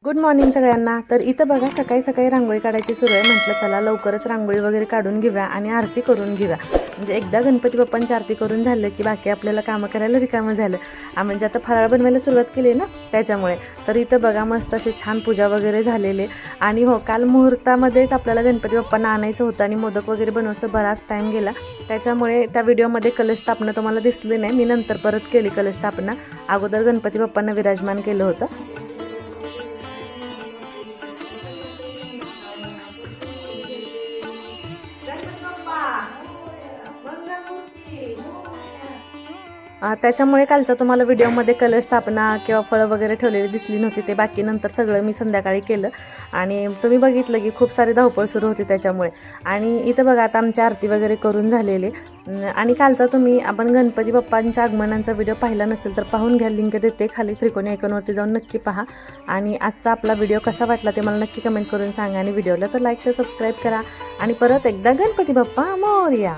Good morning सगळ्यांना। तर इथं बघा सकाळी सकाळी रांगोळी काढायची सुरू आहे। म्हटलं चला लवकरच रांगोळी वगैरे काढून घेऊया आणि आरती करून घेऊया। म्हणजे एकदा गणपती बाप्पांची आरती करून झालं की बाकी आपल्याला कामं करायला रिकामं झालं। म्हणजे आता फराळ बनवायला सुरुवात केली ना त्याच्यामुळे। तर इथं बघा मस्त अशी छान पूजा वगैरे झालेली आणि हो काल मुहूर्तामध्येच आपल्याला गणपती बाप्पांना आणायचं होतं आणि मोदक वगैरे बनवायचं बराच टाईम गेला। त्याच्यामुळे त्या व्हिडिओमध्ये कलश स्थापना तुम्हाला दिसली नाही। मी नंतर परत केली कलश स्थापना। अगोदर गणपती बाप्पांना विराजमान केलं होतं। त्याच्यामुळे कालचा तुम्हाला व्हिडिओमध्ये कलश स्थापना किंवा फळं वगैरे ठेवलेली दिसली नव्हती। ते बाकी नंतर सगळं मी संध्याकाळी केलं आणि तुम्ही बघितलं की खूप सारी धावपळ सुरू होती त्याच्यामुळे। आणि इथं बघा आता आमची आरती वगैरे करून झालेली आणि कालचा तुम्ही आपण गणपती बाप्पांच्या आगमनाचा व्हिडिओ पाहिला नसेल तर पाहून घ्या, लिंक देते खाली त्रिकोणी आयकॉनवरती जाऊन नक्की पहा। आणि आजचा आपला व्हिडिओ कसा वाटला ते मला नक्की कमेंट करून सांगा आणि व्हिडिओला तर लाईक शेअर सबस्क्राईब करा आणि परत एकदा गणपती बाप्पा मोरया।